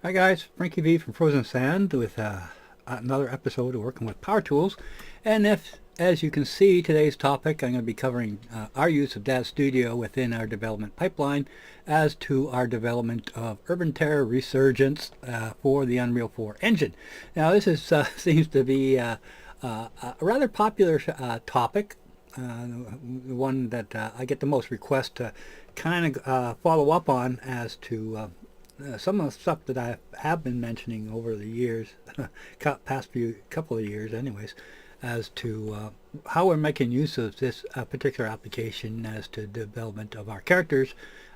Hi guys, Frankie V from Frozen Sand with another episode of Working with Power Tools. And as you can see, today's topic, I'm going to be covering our use of Daz Studio within our development pipeline as to our development of Urban Terror Resurgence for the Unreal 4 engine. Now this is seems to be a rather popular topic, one that I get the most requests to kind of follow up on as to some of the stuff that I have been mentioning over the years, past couple of years anyways, as to how we're making use of this particular application as to development of our characters,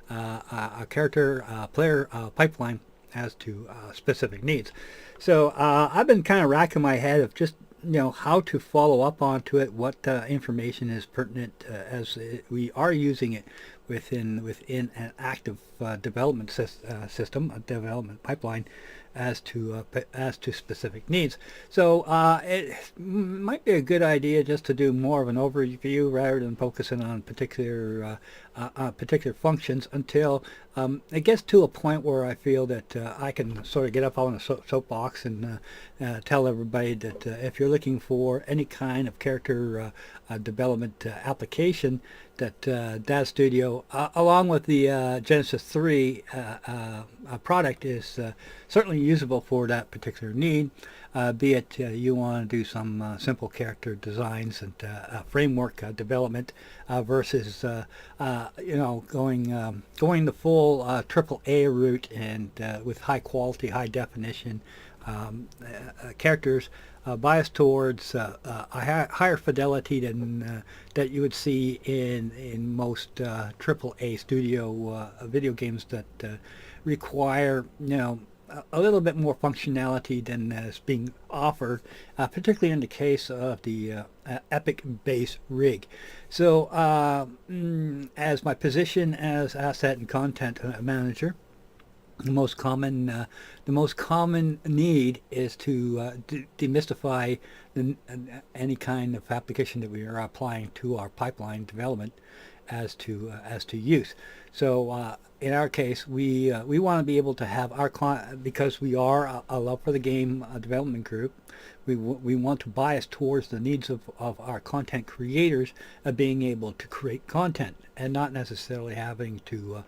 our character player pipeline as to specific needs. So I've been kind of racking my head of just how to follow up onto it, what information is pertinent as we are using it within an active development system, a development pipeline, as to specific needs. So it might be a good idea just to do more of an overview rather than focusing on particular functions until it gets to a point where I feel that I can sort of get up on a soapbox and tell everybody that if you're looking for any kind of character development application, that Daz Studio, along with the Genesis 3 product, is certainly usable for that particular need, be it you want to do some simple character designs and framework development versus going the full triple A route and with high quality, high definition characters biased towards a higher fidelity than that you would see in most triple A studio video games that require a little bit more functionality than is being offered, particularly in the case of the Epic base rig. So as my position as asset and content manager, the most common need is to demystify any kind of application that we are applying to our pipeline development as to use. So in our case, we want to be able to have our client, because we are a love for the game development group. We want to bias towards the needs of our content creators of being able to create content and not necessarily having to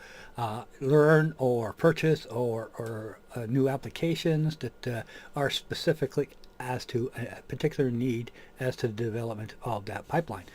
learn or purchase or new applications that are specifically as to a particular need as to the development of that pipeline.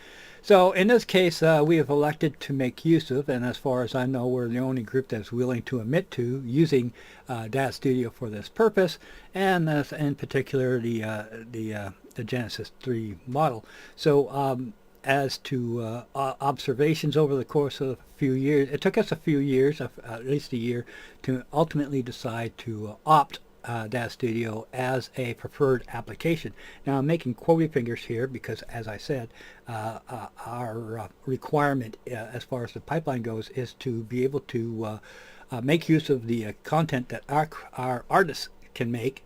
So in this case, we have elected to make use of, and as far as I know, we're the only group that's willing to admit to using Daz Studio for this purpose, and in particular the Genesis 3 model. So as to observations over the course of a few years, it took us a few years, at least a year, to ultimately decide to opt Daz Studio as a preferred application. Now I'm making quotey fingers here because, as I said, our requirement as far as the pipeline goes is to be able to make use of the content that our artists can make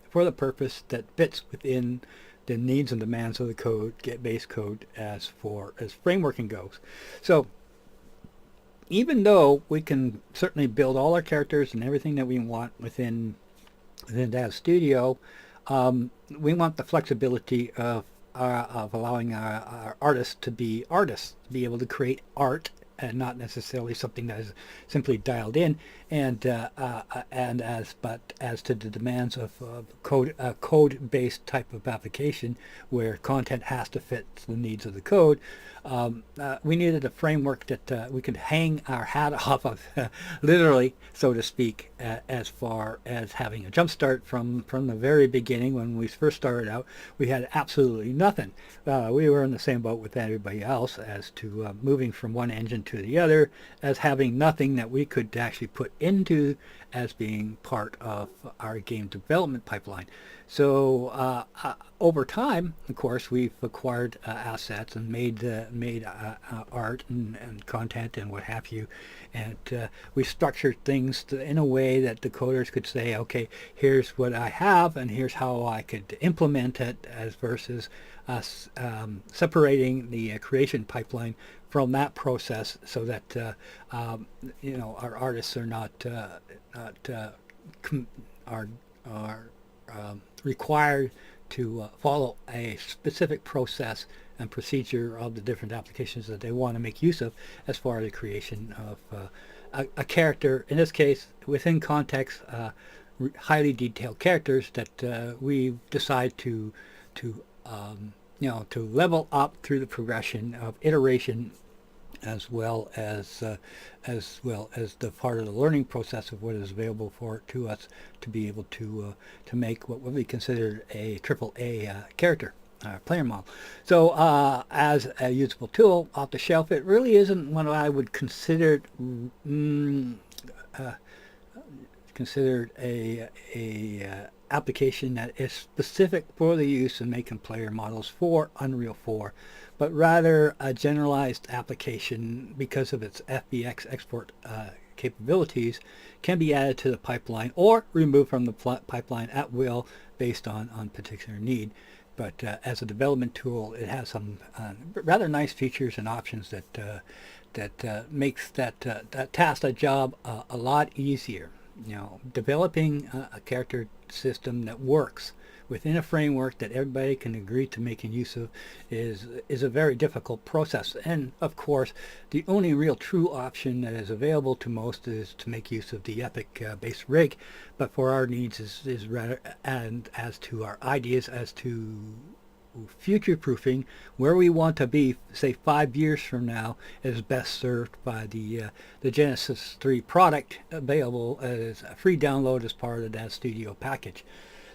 for the purpose that fits within the needs and demands of the code, base code, as frameworking goes. So even though we can certainly build all our characters and everything that we want within Daz Studio, we want the flexibility of allowing our artists to be able to create art and not necessarily something that is simply dialed in, and as to the demands of code-based type of application where content has to fit the needs of the code. We needed a framework that we could hang our hat off of, literally, so to speak, as far as having a jump start from the very beginning. When we first started out, we had absolutely nothing. We were in the same boat with everybody else as to moving from one engine to the other, as having nothing that we could actually put into as being part of our game development pipeline. So over time, of course, we've acquired assets and made art and content and what have you, and we structured things in a way that the coders could say, okay, here's what I have and here's how I could implement it, as versus us separating the creation pipeline from that process, so that our artists are not are required to follow a specific process and procedure of the different applications that they want to make use of as far as the creation of a character, in this case within context, highly detailed characters that we decide to to level up through the progression of iteration, as well as the part of the learning process of what is available to us to be able to make what would be considered a AAA character player model. So as a usable tool off the shelf, it really isn't what I would consider considered a application that is specific for the use of making player models for Unreal 4, but rather a generalized application because of its Fbx Export capabilities can be added to the pipeline or removed from the pipeline at will based on particular need. But as a development tool, it has some rather nice features and options that makes that task, that job, a lot easier. Developing a character system that works within a framework that everybody can agree to making use of is a very difficult process. And of course, the only real true option that is available to most is to make use of the Epic base rig. But for our needs is rather, and as to our ideas as to future-proofing, where we want to be, say 5 years from now, is best served by the Genesis 3 product, available as a free download as part of the Daz Studio package.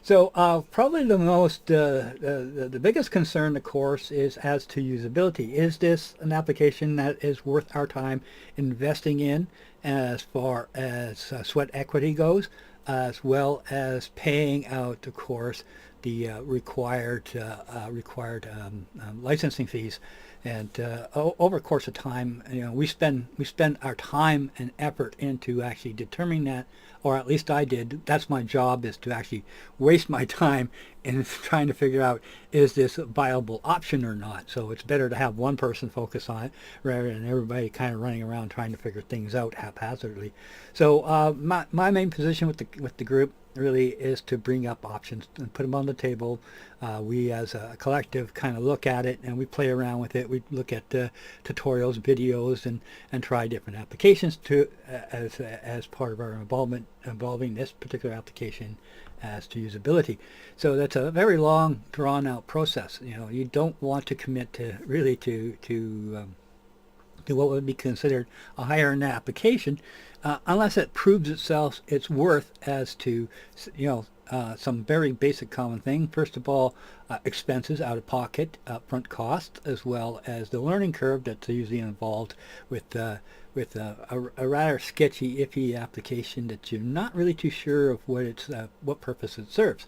So probably the most, the biggest concern, of course, is as to usability. Is this an application that is worth our time investing in as far as sweat equity goes, as well as paying out, of course, the required licensing fees? And over the course of time, we spend our time and effort into actually determining that, or at least I did. That's my job, is to actually waste my time in trying to figure out, is this a viable option or not. So it's better to have one person focus on it rather than everybody kind of running around trying to figure things out haphazardly. So my main position with the group really is to bring up options and put them on the table. We as a collective kind of look at it and we play around with it. We look at tutorials, videos, and try different applications to as part of our involving this particular application as to usability. So that's a very long, drawn out process. You don't want to commit to really to what would be considered a higher end application unless it proves its worth as to some very basic common thing. First of all, expenses, out of pocket, upfront cost, as well as the learning curve that's usually involved with a rather sketchy, iffy application that you're not really too sure of what purpose it serves.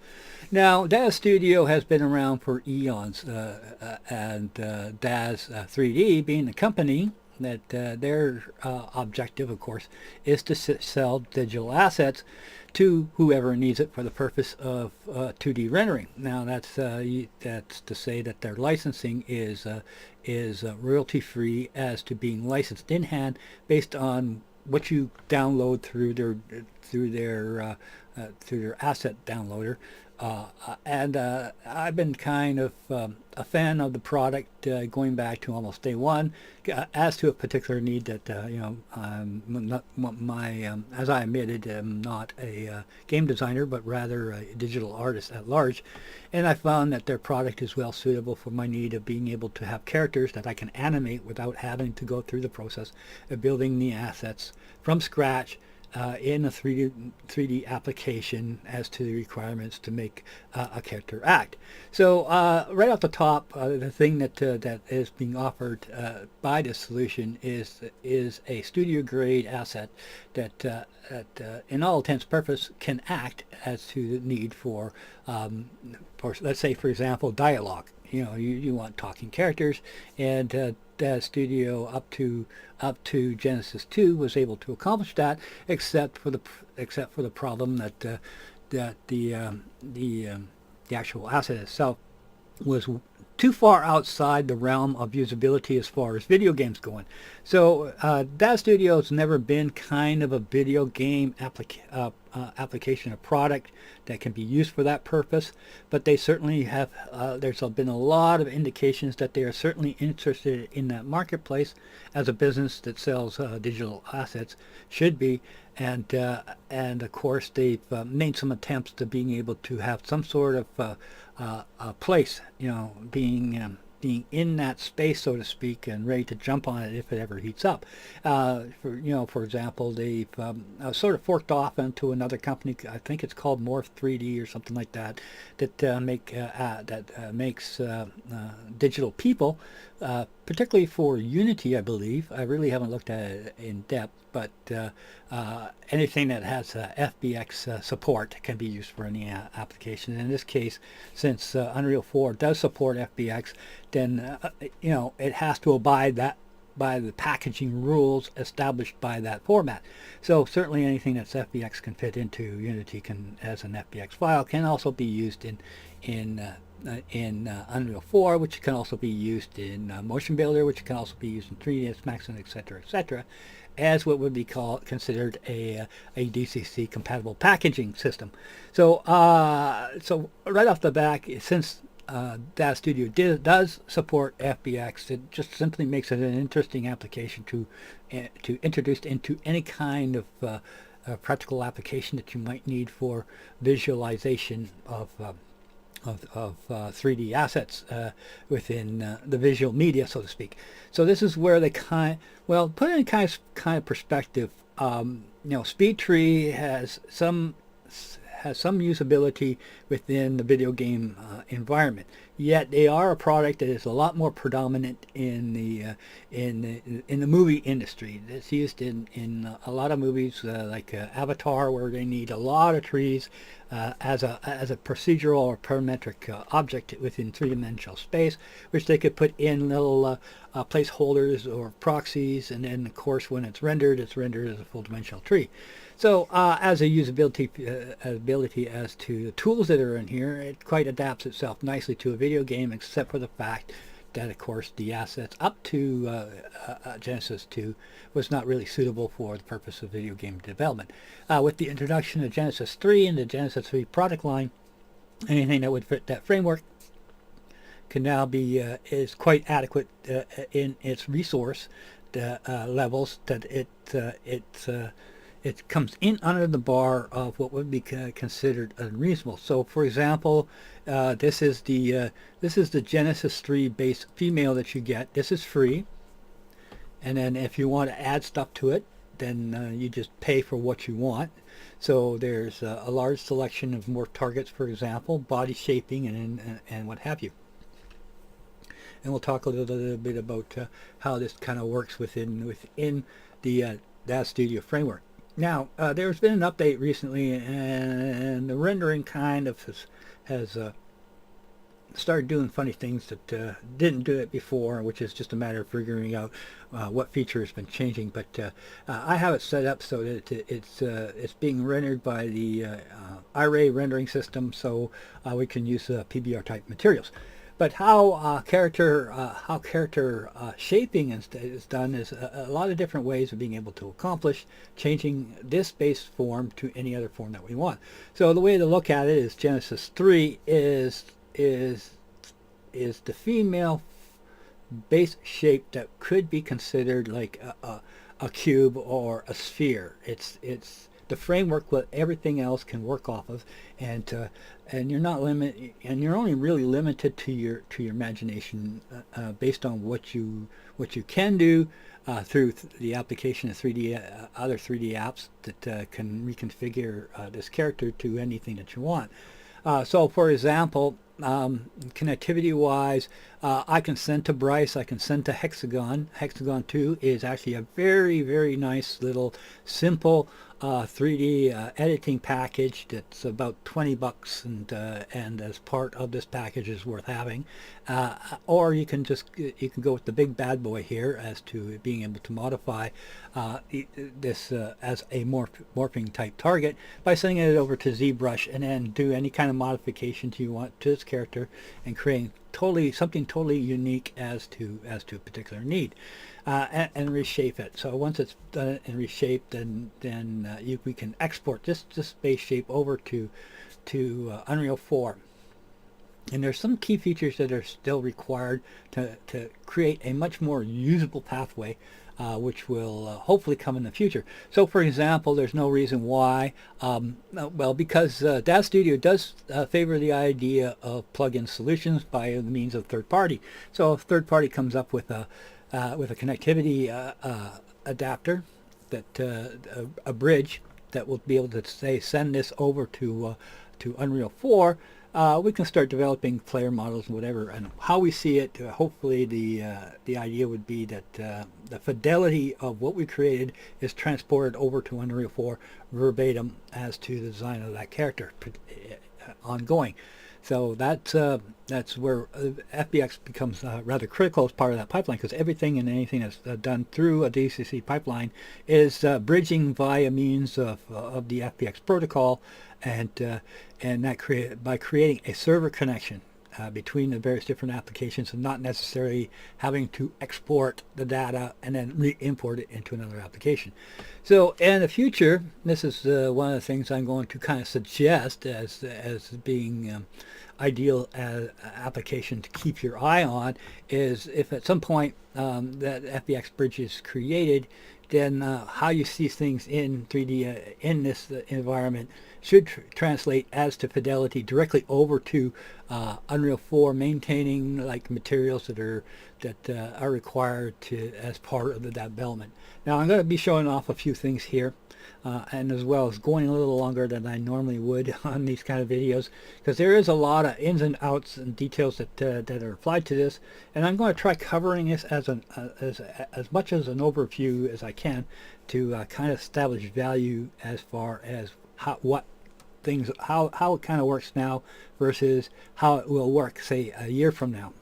Now, Daz Studio has been around for eons, and Daz 3D being the company that their objective, of course, is to sell digital assets to whoever needs it for the purpose of 2D rendering. Now, that's to say that their licensing is royalty free as to being licensed in hand based on what you download through their asset downloader. And I've been kind of a fan of the product going back to almost day one, as to a particular need that as I admitted, I'm not a game designer, but rather a digital artist at large, and I found that their product is well suitable for my need of being able to have characters that I can animate without having to go through the process of building the assets from scratch in a 3D application as to the requirements to make a character act. So right off the top, the thing that is being offered by this solution is a studio grade asset that in all intents and purposes can act as to the need for let's say, for example, dialogue. You want talking characters, and Daz Studio up to Genesis 2 was able to accomplish that, except for the problem that the actual asset itself was too far outside the realm of usability as far as video games going. So Daz Studio has never been kind of a video game application, a product that can be used for that purpose, but they certainly have, there's been a lot of indications that they are certainly interested in that marketplace as a business that sells digital assets should be. And of course they've made some attempts to being able to have some sort of place, being in that space, so to speak, and ready to jump on it if it ever heats up. For example, they've sort of forked off into another company. I think it's called Morph 3D or something like that, that makes digital people, particularly for Unity, I believe. I really haven't looked at it in depth, but anything that has Fbx support can be used for any application. In this case, since Unreal 4 does support Fbx, then it has to abide by the packaging rules established by that format. So certainly anything that's Fbx can fit into Unity as an Fbx file can also be used in Unreal 4, which can also be used in Motion Builder, which can also be used in 3ds Max, and etc., as what would be considered a DCC compatible packaging system. So so right off the back, since Daz Studio does support Fbx, it just simply makes it an interesting application to introduce into any kind of practical application that you might need for visualization of 3D assets within the visual media, so to speak. So this is where they put it in kind of perspective. SpeedTree has some usability within the video game environment. Yet they are a product that is a lot more predominant in the movie industry. It's used in a lot of movies like Avatar, where they need a lot of trees as a procedural or parametric object within three-dimensional space, which they could put in little placeholders or proxies, and then of course when it's rendered as a full-dimensional tree. So as a usability ability as to the tools that are in here, it quite adapts itself nicely to a video game, except for the fact that of course the assets up to Genesis 2 was not really suitable for the purpose of video game development. With the introduction of Genesis 3 and the Genesis 3 product line, anything that would fit that framework can now be is quite adequate in its resource levels, that it comes in under the bar of what would be considered unreasonable. So, for example, this is the Genesis 3 base female that you get. This is free, and then if you want to add stuff to it, then you just pay for what you want. So there's a large selection of morph targets, for example, body shaping, and what have you. And we'll talk a little bit about how this kind of works within the Daz Studio framework. Now, there's been an update recently, and the rendering kind of has started doing funny things that didn't do it before, which is just a matter of figuring out what feature has been changing. But I have it set up so that it's being rendered by the Array rendering system, so we can use PBR type materials. But how character shaping is done is a lot of different ways of being able to accomplish changing this base form to any other form that we want. So the way to look at it is Genesis 3 is the female base shape that could be considered like a cube or a sphere. It's the framework that everything else can work off of, and you're not you're only really limited to your imagination based on what you can do through the application of other 3D apps that can reconfigure this character to anything that you want. So for example, connectivity wise, I can send to Bryce, I can send to Hexagon. Hexagon 2 is actually a very, very nice little simple 3D editing package that's about $20, and as part of this package is worth having. Or you can go with the big bad boy here as to being able to modify this as a morphing type target by sending it over to ZBrush, and then do any kind of modifications you want to this character and creating something totally unique as to a particular need, and reshape it. So once it's done and reshaped, then we can export this base shape over to Unreal 4. And there's some key features that are still required to create a much more usable pathway, which will hopefully come in the future. So for example, there's no reason why, well, because Daz Studio does favor the idea of plug-in solutions by the means of third party. So if third party comes up with a connectivity adapter, that a bridge that will be able to say send this over to Unreal 4, we can start developing player models and whatever. And how we see it, hopefully the idea would be that the fidelity of what we created is transported over to Unreal 4 verbatim as to the design of that character ongoing. So that's where Fbx becomes rather critical as part of that pipeline, because everything and anything that's done through a DCC pipeline is bridging via means of the Fbx protocol, and that by creating a server connection between the various different applications, and not necessarily having to export the data and then re-import it into another application. So in the future, this is one of the things I'm going to kind of suggest as being ideal application to keep your eye on, is if at some point that Fbx bridge is created, then how you see things in 3D in this environment should translate as to fidelity directly over to Unreal 4, maintaining like materials that are required as part of the development. Now I'm going to be showing off a few things here, and as well as going a little longer than I normally would on these kind of videos, because there is a lot of ins and outs and details that are applied to this, and I'm going to try covering this as much as an overview as I can to kind of establish value as far as how it kind of works now versus how it will work, say, a year from now,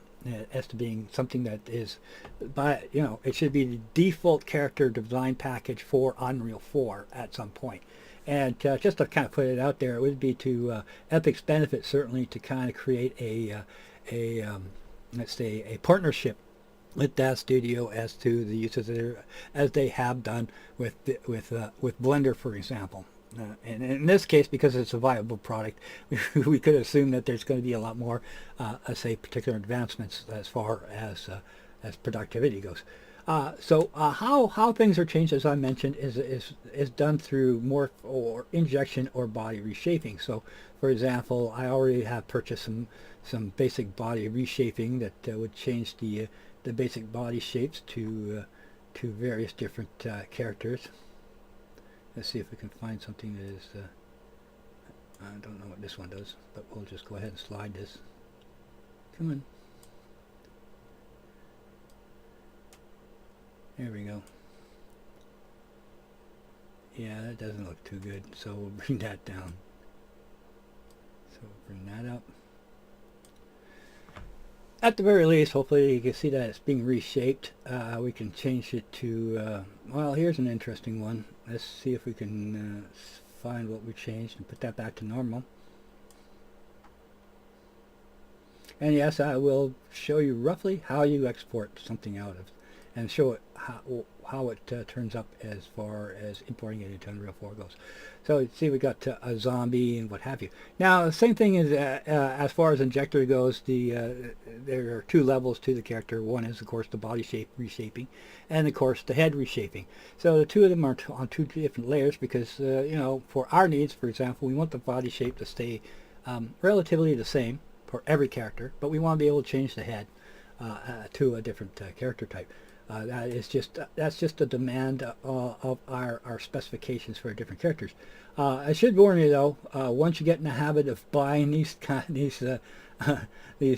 as to being something that is, it should be the default character design package for Unreal 4 at some point. And just to kind of put it out there, it would be to Epic's benefit certainly to kind of create let's say a partnership with Daz Studio as to the uses as they have done with Blender, for example. And in this case, because it's a viable product, we could assume that there's going to be a lot more, say, particular advancements as far as productivity goes. So how things are changed, as I mentioned, is done through morph or injection or body reshaping. So, for example, I already have purchased some basic body reshaping that would change the basic body shapes to various different characters. Let's see if we can find something that is, I don't know what this one does, but we'll just go ahead and slide this. Come on. There we go. Yeah, that doesn't look too good, so we'll bring that down. So we'll bring that up. At the very least, hopefully you can see that it's being reshaped. We can change it to, well, here's an interesting one. Let's see if we can find what we changed and put that back to normal. And yes, I will show you roughly how you export something out of, and show it how it turns up as far as importing it into Unreal 4 goes. So see, we got a zombie and what have you. Now the same thing is as far as injector goes. There are two levels to the character. One is of course the body shape reshaping, and of course the head reshaping. So the two of them are on two different layers because for our needs, for example, we want the body shape to stay relatively the same for every character, but we want to be able to change the head to a different character type. That's just a demand of our specifications for different characters. I should warn you though, once you get in the habit of buying these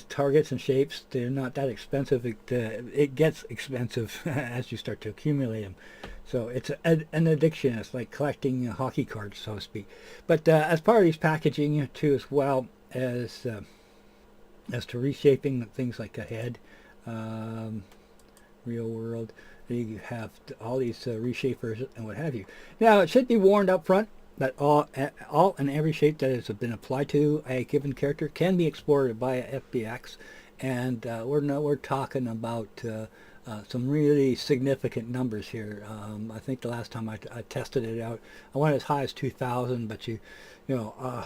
targets and shapes, they're not that expensive. It gets expensive as you start to accumulate them. So it's an addiction. It's like collecting hockey cards, so to speak. But as part of these packaging too, as well as to reshaping things like a head, real world, you have all these reshapers and what have you. Now it should be warned up front that all and every shape that has been applied to a given character can be exported by Fbx, and we're talking about some really significant numbers here. I think the last time I tested it out, I went as high as 2,000, but you know,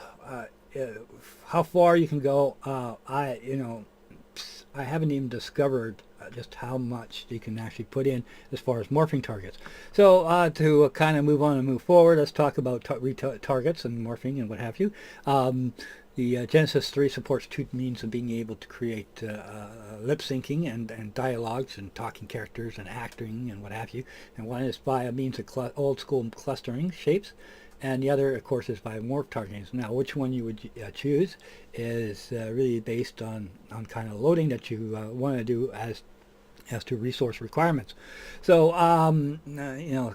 how far you can go, I haven't even discovered just how much you can actually put in as far as morphing targets. So to kind of move on and move forward, let's talk about targets and morphing and what have you. The Genesis 3 supports two means of being able to create lip syncing and dialogues and talking characters and acting and what have you. And one is by a means of old school clustering shapes, and the other, of course, is by morph targeting. Now, which one you would choose is really based on kind of loading that you want to do as to resource requirements. So,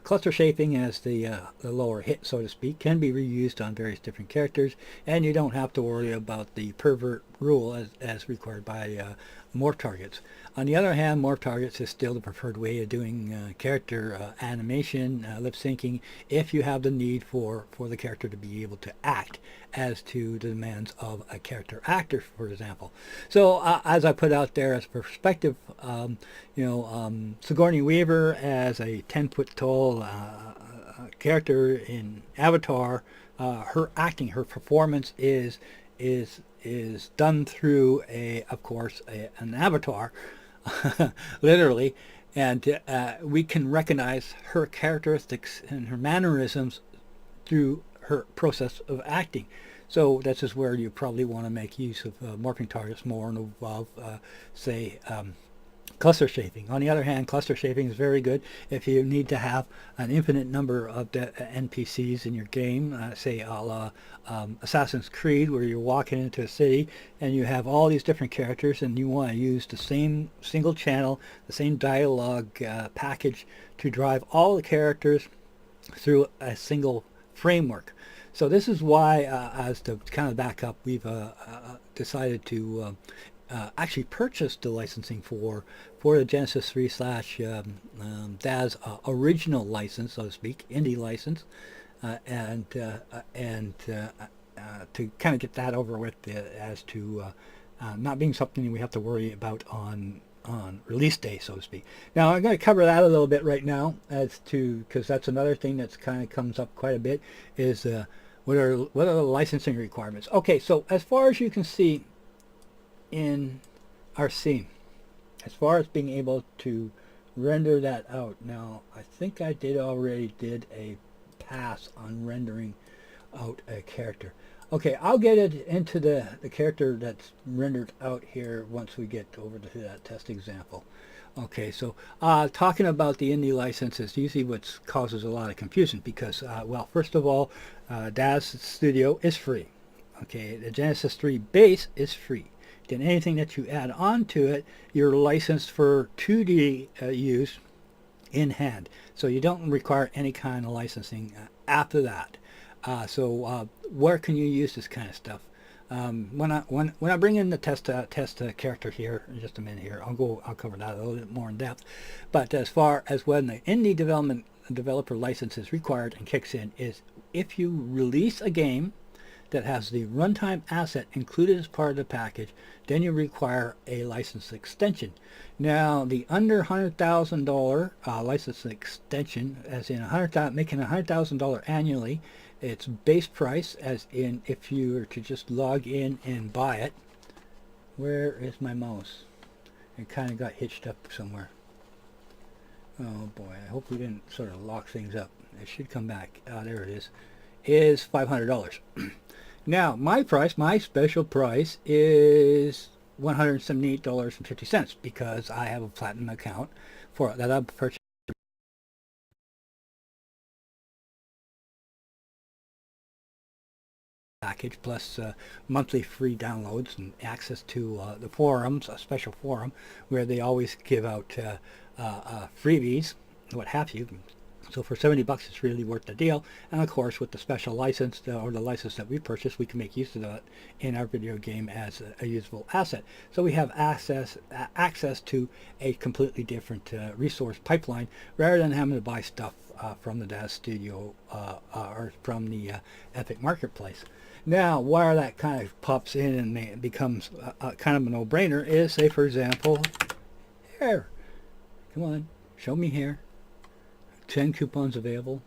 cluster shaping as the lower hit, so to speak, can be reused on various different characters, and you don't have to worry about the pervert rule as required by morph targets. On the other hand, morph targets is still the preferred way of doing character animation, lip syncing, if you have the need for the character to be able to act as to the demands of a character actor, for example. So as I put out there as a perspective, Sigourney Weaver as a 10-foot tall character in Avatar, her acting, her performance is done through an avatar, literally, and we can recognize her characteristics and her mannerisms through her process of acting. So this is where you probably want to make use of morphing targets more and above, cluster shaping. On the other hand, cluster shaping is very good if you need to have an infinite number of NPCs in your game, say a la Assassin's Creed, where you're walking into a city and you have all these different characters and you want to use the same single channel, the same dialogue package to drive all the characters through a single framework. So this is why, as to kind of back up, we've decided to actually purchase the licensing for the Genesis 3 / Daz original license, so to speak, Indi license, and to kind of get that over with as to not being something we have to worry about on release day, so to speak. Now I'm going to cover that a little bit right now, as to, because that's another thing that's kind of comes up quite a bit, is what are the licensing requirements. Okay, so as far as you can see in our scene, as far as being able to render that out, now I think I already did a pass on rendering out a character. Okay, I'll get it into the character that's rendered out here once we get over to that test example. Okay, so talking about the Indi license is usually what causes a lot of confusion because, well, first of all, Daz Studio is free. Okay, the Genesis 3 base is free. Then anything that you add on to it, you're licensed for 2D use in hand. So you don't require any kind of licensing after that. So where can you use this kind of stuff? When I bring in the test character here in just a minute here, I'll cover that a little bit more in depth. But as far as when the Indi developer license is required and kicks in, is if you release a game that has the runtime asset included as part of the package, then you require a license extension. Now, the under $100,000 license extension, as in making $100,000 annually, its base price, as in if you were to just log in and buy it. Where is my mouse? It kind of got hitched up somewhere. Oh boy, I hope we didn't sort of lock things up. It should come back. There it is $500. Now, my special price is $178.50 because I have a platinum account for that I've purchased package plus monthly free downloads and access to the forums, a special forum where they always give out freebies, what have you, So for 70 bucks, it's really worth the deal. And of course, with the special license or the license that we purchased, we can make use of that in our video game as a usable asset. So we have access to a completely different resource pipeline rather than having to buy stuff from the Daz Studio or from the Epic Marketplace. Now, where that kind of pops in and it becomes kind of a no-brainer is, say, for example, hair. Come on, show me hair. 10 coupons available.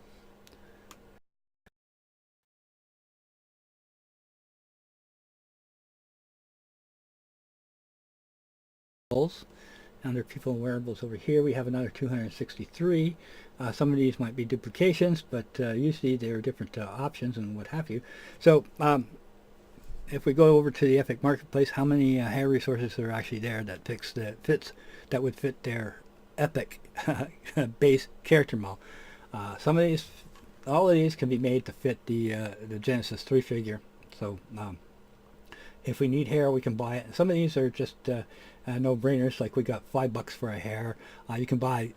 Under people and wearables over here, we have another 263. Some of these might be duplications, but usually there are different options and what have you. So if we go over to the Epic Marketplace, how many hair resources are actually there that would fit their Epic base character model? Some of these, all of these can be made to fit the Genesis 3 figure. So if we need hair, we can buy it. Some of these are just no-brainers. Like we got $5 for a hair. You can buy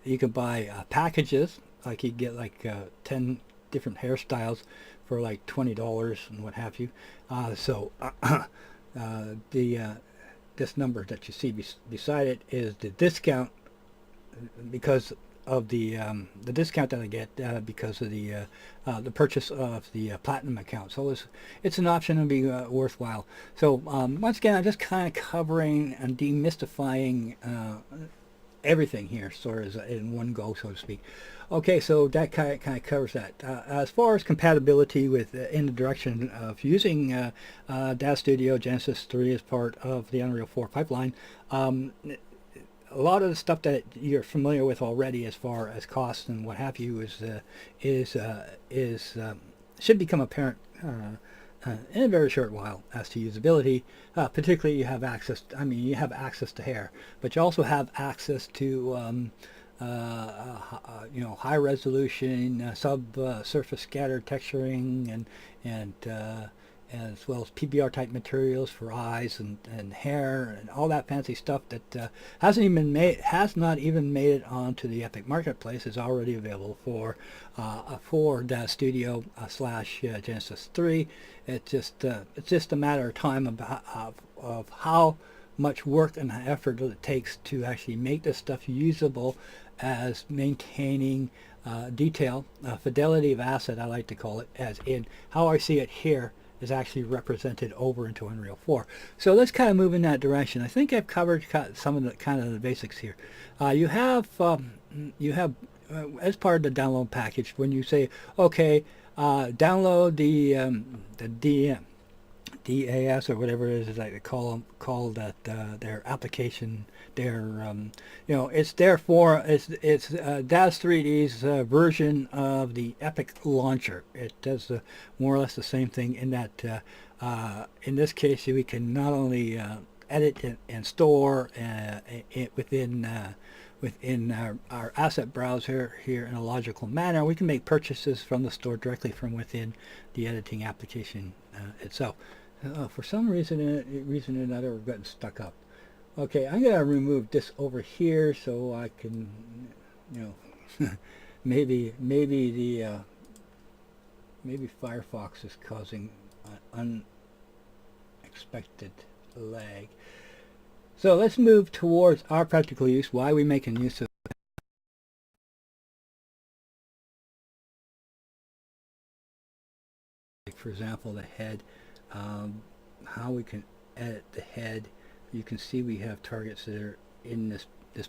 packages. Like you get like 10 different hairstyles for like $20 and what have you. This number that you see beside it is the discount because of the discount that I get because of the purchase of the platinum account. So it's an option and be worthwhile. So once again, I'm just kind of covering and demystifying everything here, sort of in one go, so to speak. Okay, so that kind of covers that. As far as compatibility with in the direction of using Daz Studio Genesis 3 as part of the Unreal 4 pipeline, a lot of the stuff that you're familiar with already, as far as costs and what have you, should become apparent in a very short while as to usability. Particularly, you have access. You have access to hair, but you also have access to high resolution subsurface scatter texturing and as well as PBR type materials for eyes and hair and all that fancy stuff that has not even made it onto the Epic Marketplace. Is already available for Daz Studio / Genesis 3. It's just a matter of time of how much work and effort it takes to actually make this stuff usable as maintaining detail, fidelity of asset, I like to call it, as in how I see it here is actually represented over into Unreal 4. So let's kind of move in that direction. I think I've covered some of the basics here. You have as part of the download package, when you say, okay, download the DAS or whatever it is like they call that their application, it's there for it's Daz 3D's version of the Epic launcher. It does more or less the same thing in that in this case we can not only edit and store it within our asset browser here in a logical manner. We can make purchases from the store directly from within the editing application itself. For some reason or another, we're getting stuck up. Okay, I'm going to remove this over here so I can, maybe Firefox is causing unexpected lag. So let's move towards our practical use. Why are we making use of for example, the head, how we can edit the head. You can see we have targets that are in this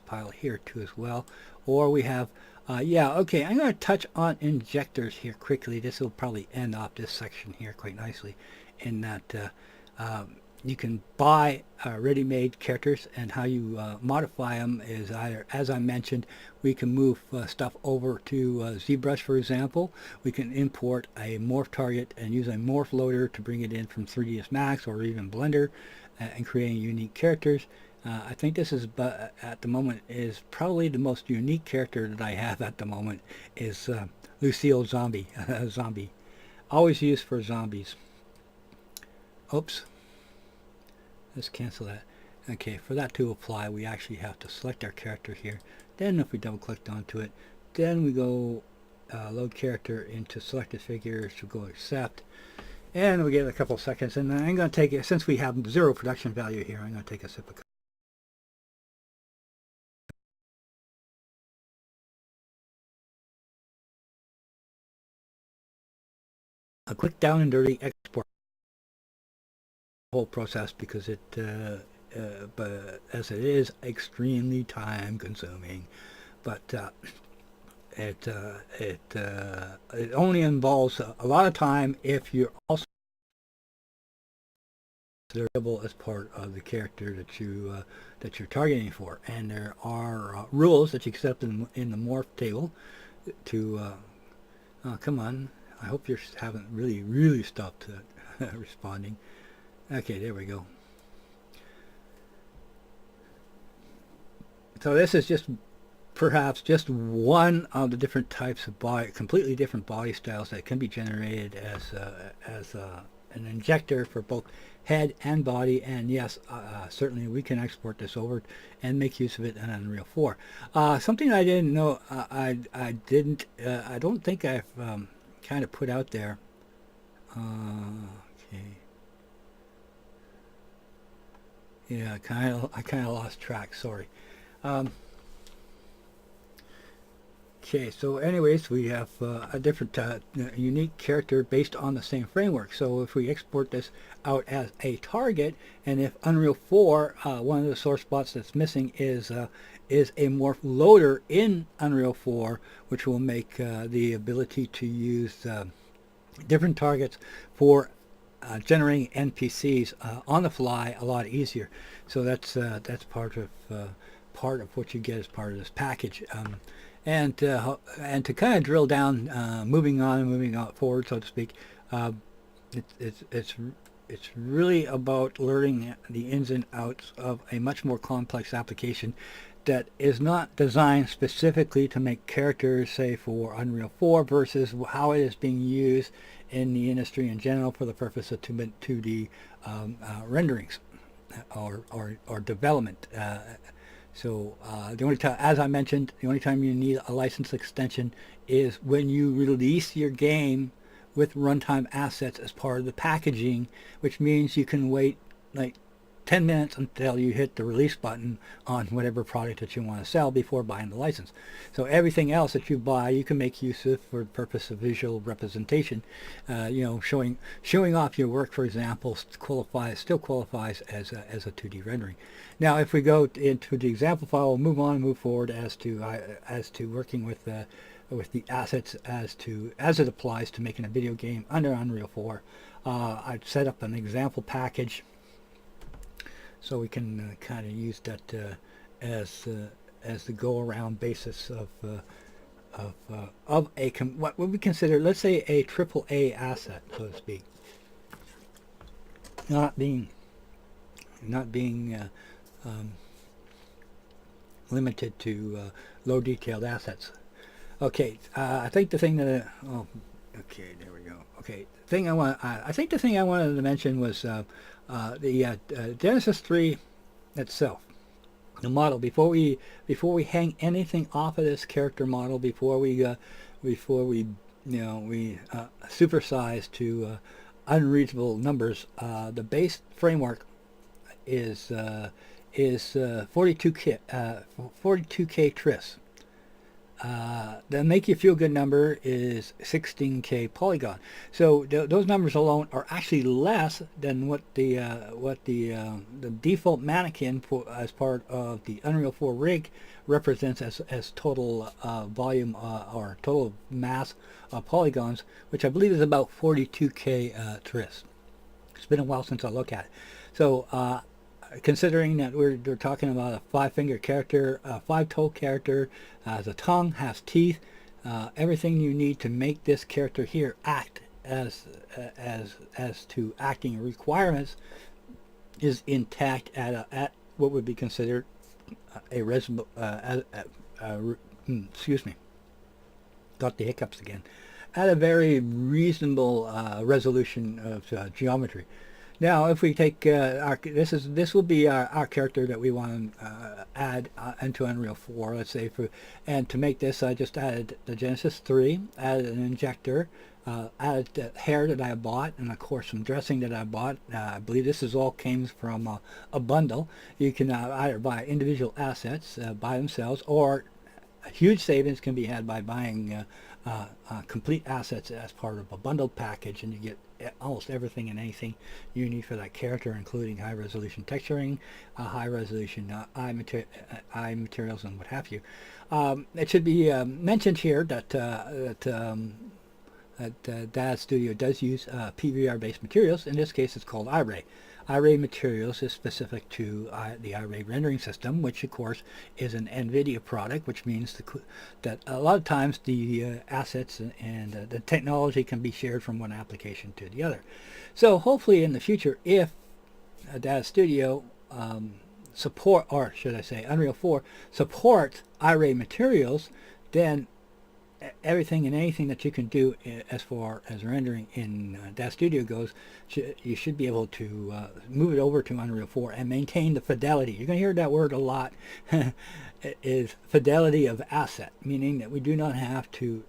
pile here too as well. Or we have, okay, I'm going to touch on injectors here quickly. This will probably end off this section here quite nicely in that you can buy ready-made characters, and how you modify them is either, as I mentioned, we can move stuff over to ZBrush, for example. We can import a morph target and use a morph loader to bring it in from 3ds Max or even Blender and creating unique characters. I think this is, at the moment, is probably the most unique character that I have at the moment is Lucille Zombie. Zombie. Always used for zombies. Oops. Let's cancel that. Okay, for that to apply, we actually have to select our character here. Then if we double click onto it, then we go load character into selected figures to go accept. And we'll give it a couple seconds, and I'm going to take it, since we have 0 production value here, I'm going to take a sip of coffee. A quick down and dirty export whole process, because it but as it is extremely time consuming, but it only involves a lot of time if you're also available as part of the character that you're targeting for. And there are rules that you accept in the morph table to oh, come on, I hope you haven't really stopped responding. Okay, there we go. So this is just perhaps just one of the different types of completely different body styles that can be generated as an injector for both head and body. And yes, certainly we can export this over and make use of it in Unreal 4. Something I didn't know, I don't think I've kind of put out there. Okay. Yeah, I kind of lost track. Sorry. Okay, so anyways, we have a different unique character based on the same framework. So if we export this out as a target, and if Unreal 4, one of the sore spots that's missing is a Morph Loader in Unreal 4, which will make the ability to use different targets for generating NPCs on the fly a lot easier. So that's part of what you get as part of this package. And to kind of drill down, moving on and moving forward, so to speak, it's really about learning the ins and outs of a much more complex application that is not designed specifically to make characters, say, for Unreal 4, versus how it is being used in the industry in general for the purpose of 2D renderings or development. So the only time, as I mentioned, the only time you need a license extension is when you release your game with runtime assets as part of the packaging, which means you can wait like 10 minutes until you hit the release button on whatever product that you want to sell before buying the license. So everything else that you buy, you can make use of for the purpose of visual representation. You know, showing off your work, for example, still qualifies as a 2D rendering. Now, if we go into the example file, we'll move forward as to working with the assets as it applies to making a video game under Unreal 4. I've set up an example package, so we can kind of use that as the go-around basis of what we consider, let's say, a AAA asset, so to speak, not being limited to low detailed assets. Okay, I think the thing that okay, there we go. Okay, I think the thing I wanted to mention was the Genesis 3 itself, the model. Before we hang anything off of this character model, before we supersize to unreasonable numbers, the base framework is 42K tris. The make you feel good number is 16K polygon. So those numbers alone are actually less than what the default mannequin as part of the Unreal 4 rig represents as total volume or total mass of polygons, which I believe is about 42K tris. It's been a while since I looked at it. So considering that we're talking about a 5-finger character, a 5-toe character, has a tongue, has teeth, everything you need to make this character here act as to acting requirements is intact at what would be considered a reasonable excuse me, got the hiccups again, at a very reasonable resolution of geometry. Now, if we take this will be our character that we want to add into Unreal 4. Let's say and to make this, I just added the Genesis 3, added an injector, added the hair that I bought, and of course some dressing that I bought. I believe this is all came from a bundle. You can either buy individual assets by themselves, or huge savings can be had by buying complete assets as part of a bundled package, and you get almost everything and anything you need for that character, including high resolution texturing, high resolution eye materials, and what have you. It should be mentioned here that Daz Studio does use PBR-based materials. In this case, it's called iRay. iRay materials is specific to the iRay rendering system, which of course is an NVIDIA product, which means that a lot of times the assets and the technology can be shared from one application to the other. So hopefully in the future, if Daz Studio support, or should I say Unreal 4 supports iRay materials, then everything and anything that you can do as far as rendering in Daz Studio goes, you should be able to move it over to Unreal 4 and maintain the fidelity. You're going to hear that word a lot. Is fidelity of asset, meaning that we do not have to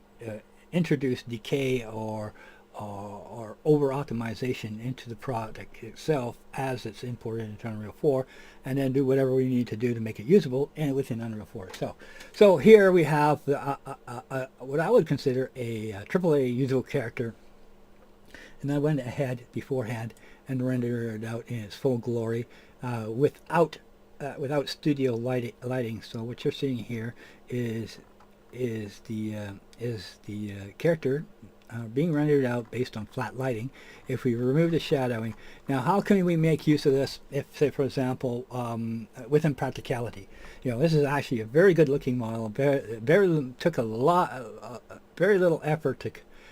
introduce decay or over optimization into the product itself as it's imported into Unreal 4, and then do whatever we need to do to make it usable and within Unreal 4 itself. So here we have what I would consider a AAA usable character, and I went ahead beforehand and rendered it out in its full glory without studio lighting. So what you're seeing here is the character being rendered out based on flat lighting. If we remove the shadowing, now how can we make use of this? If, say, for example, within practicality, this is actually a very good looking model. Took a lot, very little effort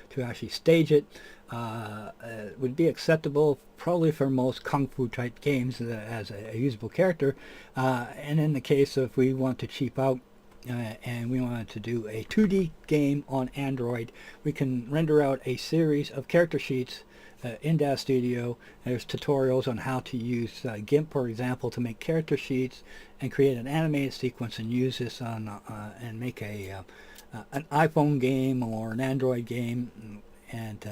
to actually stage it. Would be acceptable probably for most kung fu type games as a usable character. And in the case of we want to cheap out, and we wanted to do a 2D game on Android, we can render out a series of character sheets in Daz Studio. There's tutorials on how to use GIMP, for example, to make character sheets and create an animated sequence and use this on and make an iPhone game or an Android game. And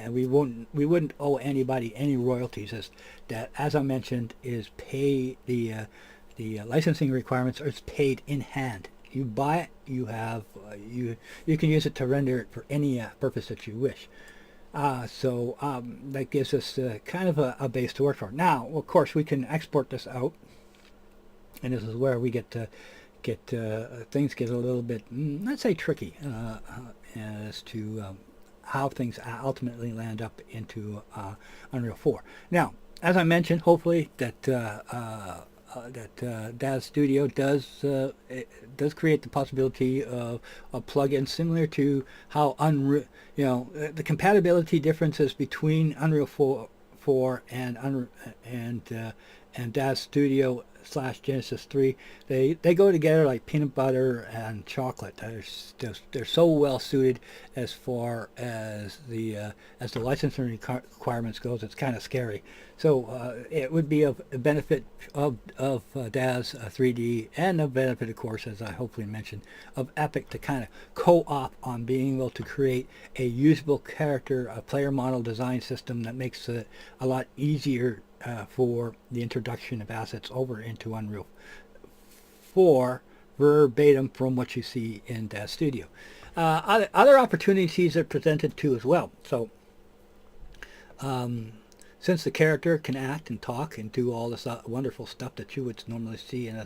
we wouldn't owe anybody any royalties, as that, as I mentioned, is pay the licensing requirements are paid in hand. You buy it, you have you can use it to render it for any purpose that you wish. So that gives us kind of a base to work for. Now, of course, we can export this out, and this is where we get things get a little bit, let's say, tricky as to how things ultimately land up into Unreal 4. Now, as I mentioned, hopefully that Daz Studio does create the possibility of a plugin similar to how the compatibility differences between Unreal 4 and Daz Studio / Genesis 3, they go together like peanut butter and chocolate. They're so well suited as far as the licensing requirements goes. It's kind of scary. So it would be of a benefit of Daz 3D, and a benefit, of course, as I hopefully mentioned, of Epic to kind of co-op on being able to create a usable character, a player model design system that makes it a lot easier for the introduction of assets over into Unreal 4 verbatim from what you see in Daz Studio. Other opportunities are presented too as well. So since the character can act and talk and do all this wonderful stuff that you would normally see in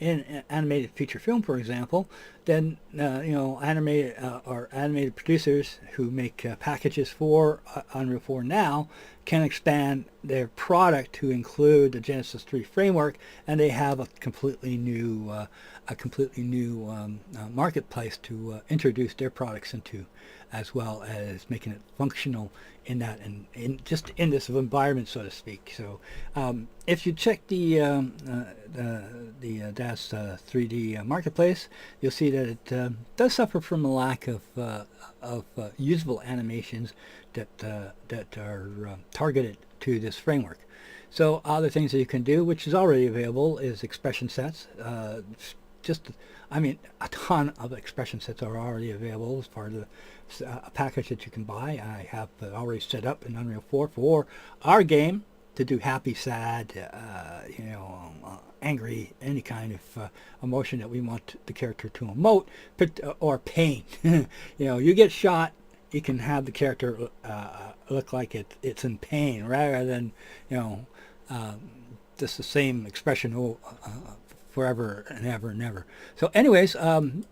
an animated feature film, for example, then animated producers who make packages for Unreal 4 now can expand their product to include the Genesis 3 framework, and they have a completely new marketplace to introduce their products into, as well as making it functional in that and just in this environment, so to speak. So if you check the Daz 3D marketplace, you'll see that it does suffer from a lack of usable animations that are targeted to this framework. So other things that you can do, which is already available, is expression sets. A ton of expression sets are already available as part of a package that you can buy. I have already set up in Unreal 4 for our game to do happy, sad, angry, any kind of emotion that we want the character to emote, or pain. You get shot, you can have the character look like it's in pain rather than just the same expression forever and ever and ever. So anyways,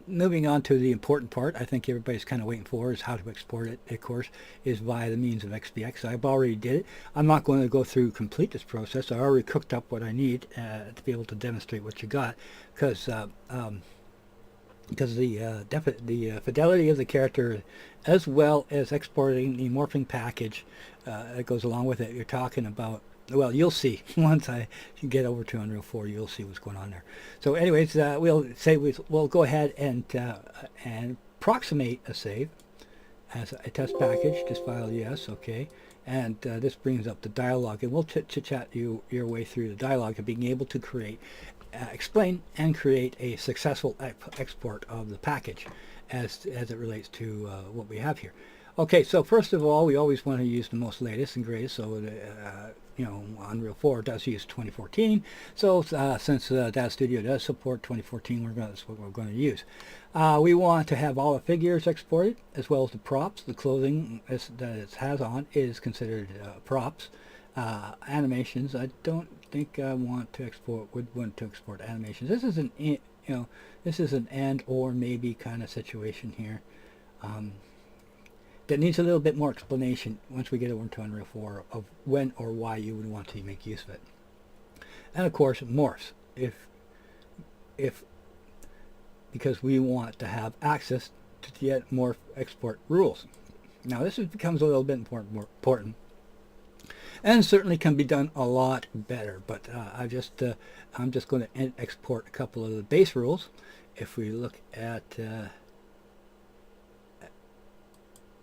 moving on to the important part, I think everybody's kind of waiting for is how to export it. Of course, is via the means of Fbx. I've already did it. I'm not going to go through complete this process. I already cooked up what I need to be able to demonstrate what you got, because the fidelity of the character, as well as exporting the morphing package that goes along with it, you're talking about. Well, you'll see once I get over to Unreal 4. You'll see what's going on there. So, anyways, we'll go ahead and approximate a save as a test package. Just file yes, okay, and this brings up the dialog, and we'll chit-chat your way through the dialog of being able to create, explain, and create a successful export of the package as it relates to what we have here. Okay, so first of all, we always want to use the most latest and greatest. So, Unreal 4 does use 2014. So, since Daz Studio does support 2014, that's what we're going to use. We want to have all the figures exported, as well as the props. The clothing that it has on is considered props. Animations, I don't think I would want to export animations. This is this is an and or maybe kind of situation here. That needs a little bit more explanation once we get over to Unreal 4 of when or why you would want to make use of it. And of course, morphs. Because we want to have access to the morph export rules. Now this becomes a little bit more important, and certainly can be done a lot better. But I'm just going to export a couple of the base rules. If we look at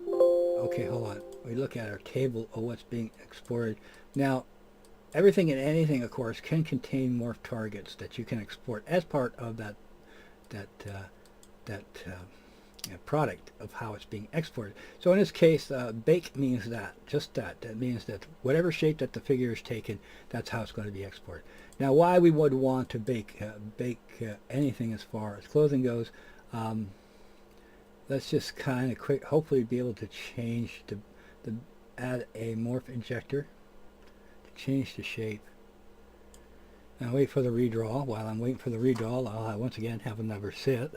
okay, hold on. We look at our table of what's being exported. Now, everything and anything, of course, can contain morph targets that you can export as part of that product of how it's being exported. So in this case, bake means that means that whatever shape that the figure is taken, that's how it's going to be exported. Now, why we would want to bake anything as far as clothing goes, let's just kind of hopefully be able to change add a morph injector to change the shape. Now wait for the redraw. While I'm waiting for the redraw, I'll once again have another sit.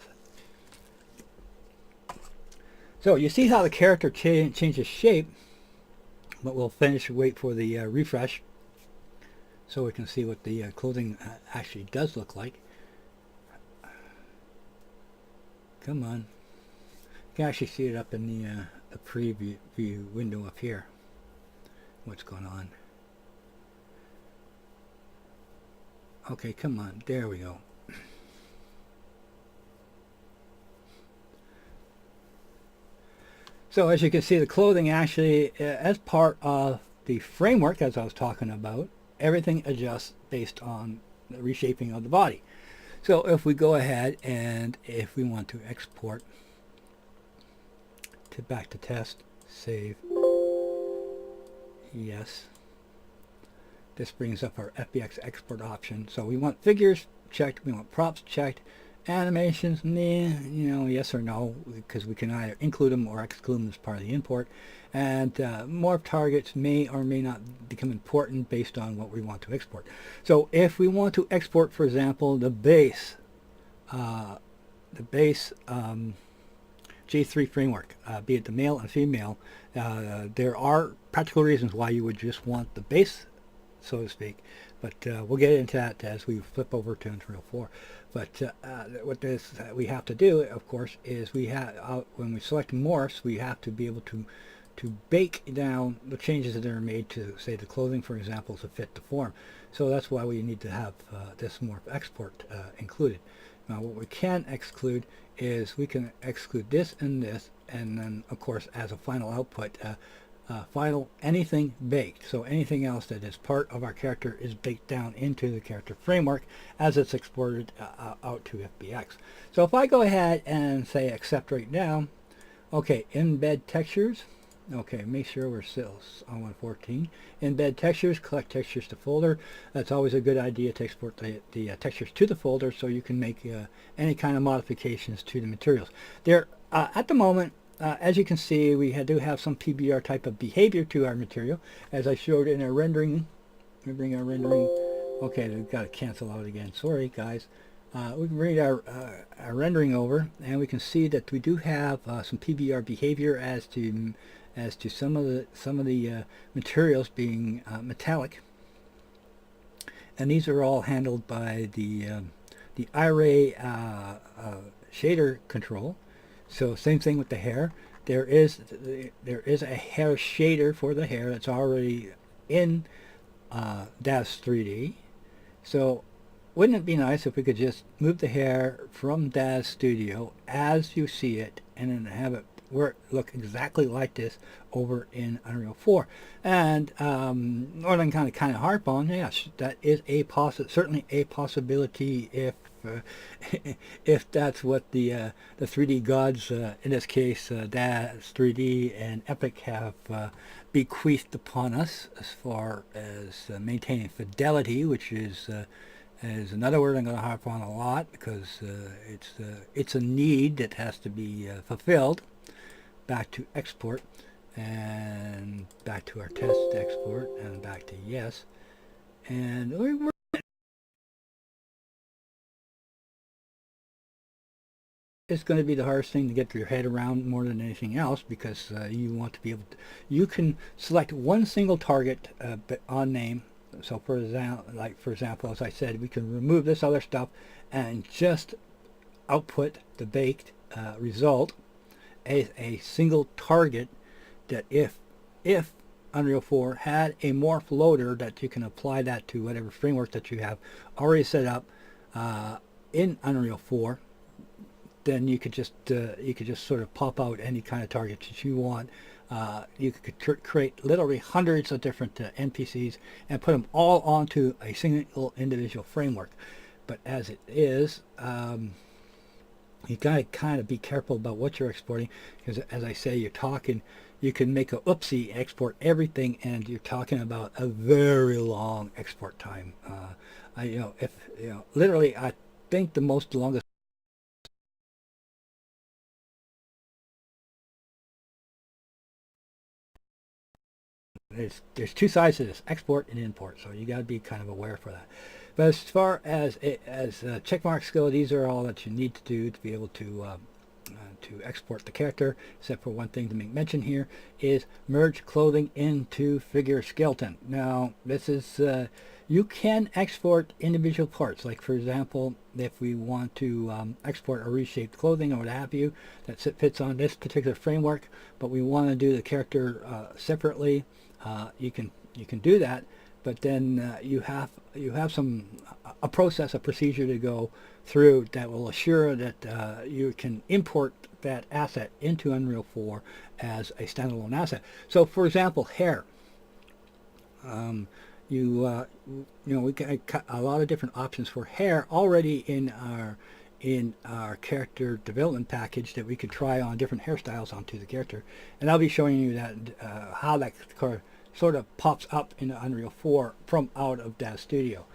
So you see how the character changes shape, but we'll wait for the refresh so we can see what the clothing actually does look like. Come on. You can actually see it up in the preview window up here. What's going on? Okay, come on. There we go. So as you can see, the clothing actually, as part of the framework, as I was talking about, everything adjusts based on the reshaping of the body. So if we go ahead and if we want to export back to test, save, yes, this brings up our Fbx Export option. So we want figures checked, we want props checked, animations, yes or no, because we can either include them or exclude them as part of the import. And morph targets may or may not become important based on what we want to export. So if we want to export, for example, the base J3 framework, be it the male and female, there are practical reasons why you would just want the base, so to speak, but we'll get into that as we flip over to Unreal 4. But what we have to do, of course, is when we select morphs, we have to be able to bake down the changes that are made to, say, the clothing, for example, to fit the form. So that's why we need to have this morph export included. Now what we can exclude is we can exclude this, and then of course as a final output final anything baked. So anything else that is part of our character is baked down into the character framework as it's exported out to FBX. So if I go ahead and say accept right now, okay, embed textures. Okay, make sure we're still on 114. Embed textures, collect textures to folder. That's always a good idea to export the textures to the folder so you can make any kind of modifications to the materials. There, at the moment, as you can see, we do have some PBR type of behavior to our material, as I showed in our rendering. Let me bring our rendering. Okay, we've got to cancel out again. Sorry, guys. We can bring our rendering over, and we can see that we do have some PBR behavior as to some of the materials being metallic, and these are all handled by the iRay shader control. So same thing with the hair. There is a hair shader for the hair that's already in Daz 3D. So wouldn't it be nice if we could just move the hair from Daz Studio as you see it, and then have it look exactly like this over in Unreal 4? And what I'm kind of harp on, yes, that is certainly a possibility if that's what the 3D gods, in this case Daz 3D and Epic, have bequeathed upon us as far as maintaining fidelity, which is another word I'm going to harp on a lot, because it's a need that has to be fulfilled. Back to export, and back to our test export, and back to yes. And it's going to be the hardest thing to get your head around more than anything else, because you want to be able to, you can select one single target on name. So for example, as I said, we can remove this other stuff and just output the baked result, a single target, that if Unreal 4 had a Morph Loader that you can apply that to whatever framework that you have already set up in Unreal 4, then you could just sort of pop out any kind of targets that you want. You could create literally hundreds of different NPCs and put them all onto a single individual framework. But as it is, you gotta kind of be careful about what you're exporting, because as I say, you can make a oopsie, export everything, and you're talking about a very long export time. Literally, I think the longest there's two sides to this: export and import. So you got to be kind of aware for that. But as far as checkmark skill, these are all that you need to do to be able to export the character. Except for one thing to make mention here is merge clothing into figure skeleton. Now this is you can export individual parts. Like for example, if we want to export a reshaped clothing or what have you that fits on this particular framework, but we want to do the character separately, you can do that. But then you have a procedure to go through that will assure that you can import that asset into Unreal 4 as a standalone asset. So for example, hair. We got a lot of different options for hair already in our character development package that we could try on different hairstyles onto the character, and I'll be showing you that how that sort of pops up in Unreal 4 from out of Daz Studio.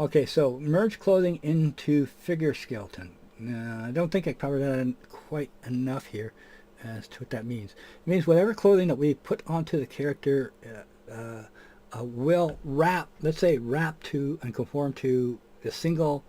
Okay, so merge clothing into figure skeleton. I don't think I covered that quite enough here as to what that means. It means whatever clothing that we put onto the character will wrap to and conform to the single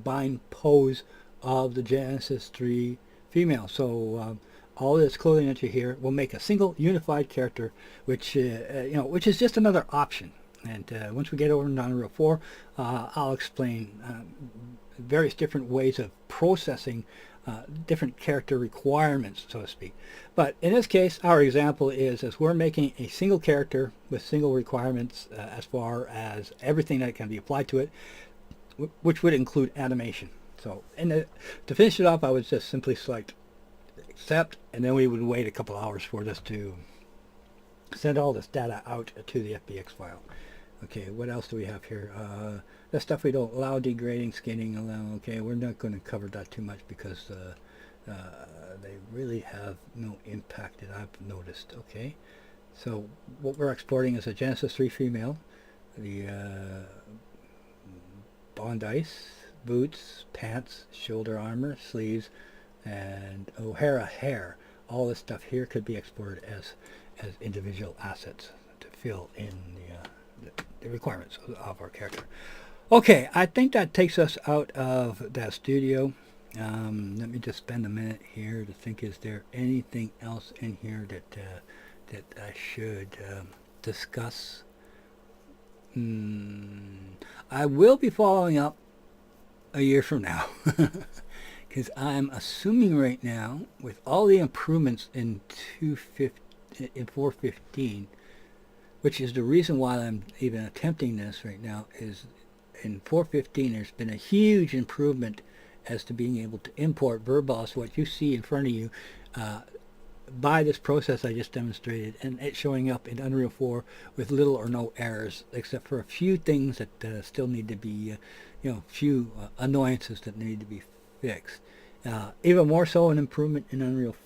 bind pose of the Genesis 3 female. So all this clothing that you hear will make a single unified character, which is just another option. And once we get over to Unreal 4, I'll explain various different ways of processing different character requirements, so to speak. But in this case, our example is as we're making a single character with single requirements as far as everything that can be applied to it, which would include animation. So to finish it off, I would just simply select accept, and then we would wait a couple hours for this to send all this data out to the FBX file. Okay, what else do we have here? The stuff we don't allow, degrading, skinning, allow. Okay, we're not going to cover that too much because they really have no impact that I've noticed. Okay, so what we're exporting is a Genesis 3 female, the Bondice, boots, pants, shoulder armor, sleeves, and O'Hara hair. All this stuff here could be exported as individual assets to fill in the requirements of our character. Okay, I think that takes us out of Daz Studio. Let me just spend a minute here to think, is there anything else in here that I should discuss? I will be following up a year from now because I'm assuming right now, with all the improvements in 4.15, which is the reason why I'm even attempting this right now, is in 4.15 there's been a huge improvement as to being able to import verbose, what you see in front of you, by this process I just demonstrated, and it's showing up in Unreal 4 with little or no errors, except for a few things that still need to be, few annoyances that need to be fixed. Even more so, an improvement in Unreal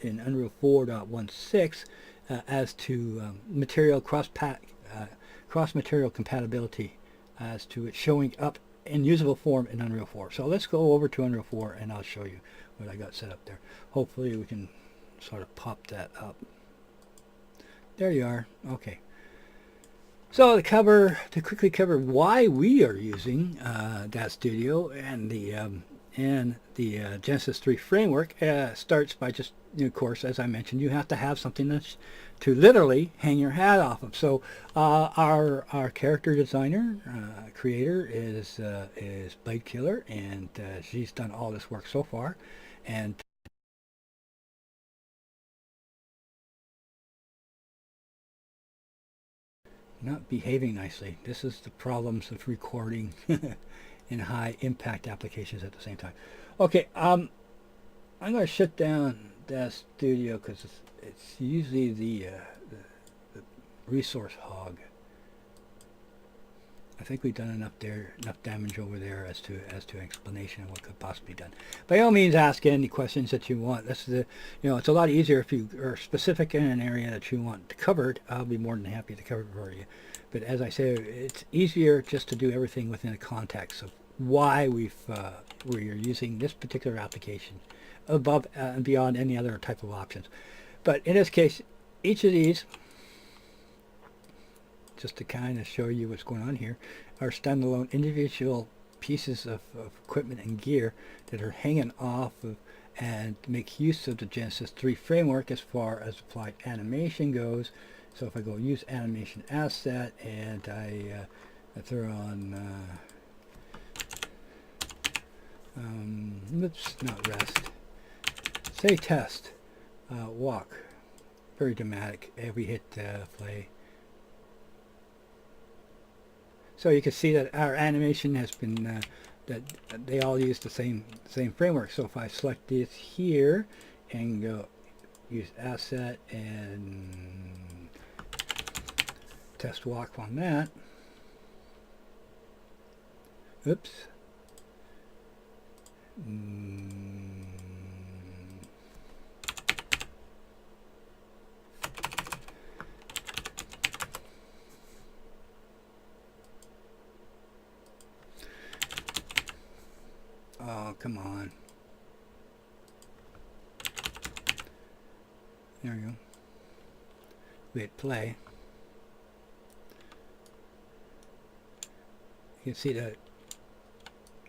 4.16 as to material cross material compatibility, as to it showing up in usable form in Unreal 4. So let's go over to Unreal 4 and I'll show you what I got set up there. Hopefully we can sort of pop that up. There you are. Okay. So to quickly cover why we are using Daz Studio and the Genesis 3 framework, starts by just, of course, as I mentioned, you have to have something to literally hang your hat off of. So our character designer, creator is Blade Killer, and she's done all this work so far, and not behaving nicely. This is the problems of recording in high impact applications at the same time. Okay, I'm going to shut down Daz Studio because it's usually the resource hog. I think we've done enough damage over there as to explanation of what could possibly be done. By all means, ask any questions that you want. That's it's a lot easier if you are specific in an area that you want covered. I'll be more than happy to cover it for you. But as I say, it's easier just to do everything within a context of why we're using this particular application above and beyond any other type of options. But in this case, each of these, just to kind of show you what's going on here, are standalone individual pieces of equipment and gear that are hanging off of and make use of the Genesis 3 framework as far as applied animation goes. So if I go use animation asset and I throw on oops, not rest, say test, walk, very dramatic, and we hit play. So you can see that our animation has been, that they all use the same framework. So if I select this here and go use asset and test walk on that, oops, oh, come on. There we go. We hit play. You can see that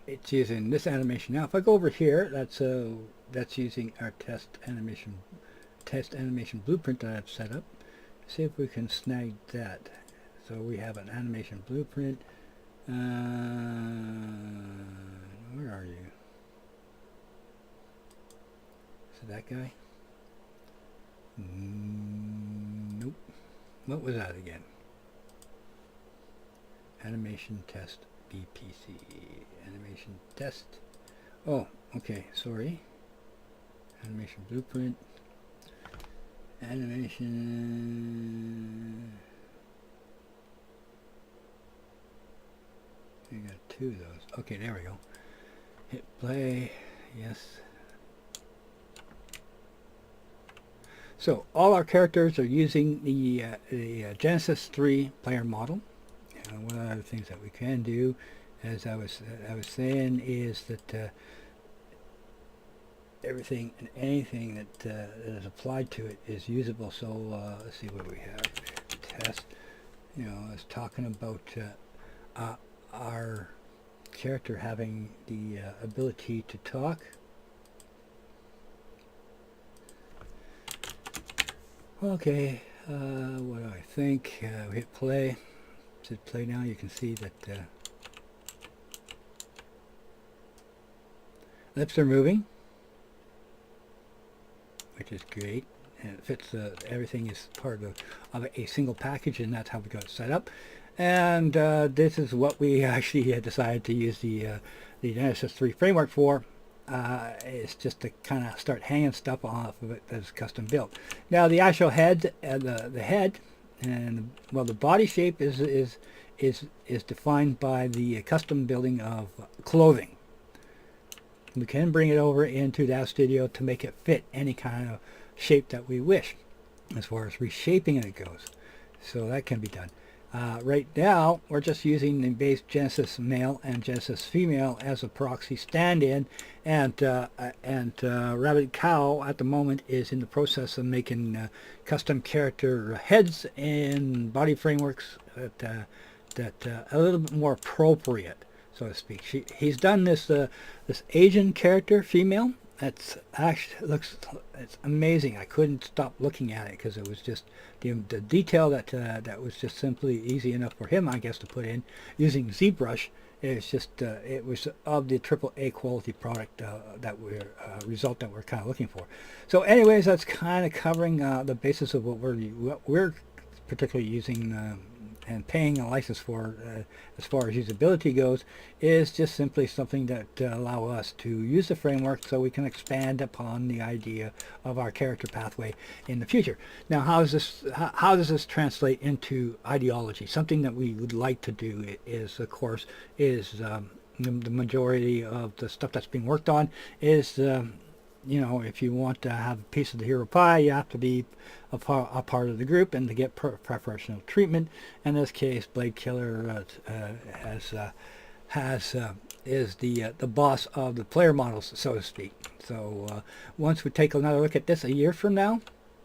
it's using this animation. Now if I go over here, that's using our test animation blueprint that I've set up. See if we can snag that. So we have an animation blueprint. Where are you? Is it that guy? Nope. What was that again? Animation test BPC. Animation test. Oh, okay, sorry. Animation blueprint. Animation. You got two of those. Okay, there we go. Hit play. Yes. So all our characters are using the Genesis 3 player model. One of the other things that we can do, as I was saying, is that everything and anything that is applied to it is usable. So let's see what we have. Test. You know, I was talking about our character having the ability to talk. Okay, what do I think? We hit play. Hit play now. You can see that lips are moving, which is great. And it fits. Everything is part of a single package, and that's how we got it set up. And this is what we actually decided to use the Genesis 3 framework for. It's just to kind of start hanging stuff off of it that's custom built. Now the actual head, the head, and well, the body shape is defined by the custom building of clothing. We can bring it over into Daz Studio to make it fit any kind of shape that we wish, as far as reshaping it goes. So that can be done. Right now, we're just using the base Genesis male and Genesis female as a proxy stand-in, and Rabbit Cow at the moment is in the process of making custom character heads and body frameworks that a little bit more appropriate, so to speak. He's done this this Asian character, female. That's actually it's amazing. I couldn't stop looking at it because it was just the detail that was just simply easy enough for him, I guess, to put in using ZBrush. It's just it was of the AAA quality product result that we're kind of looking for. So, anyways, that's kind of covering the basis of what we're particularly using and paying a license for as far as usability goes, is just simply something that allow us to use the framework so we can expand upon the idea of our character pathway in the future. Now, how does this translate into ideology? Something that we would like to do is, of course, the majority of the stuff that's being worked on is you know, if you want to have a piece of the hero pie, you have to be a part of the group and to get preferential treatment. In this case, Blade Killer is the boss of the player models, so to speak. So once we take another look at this a year from now,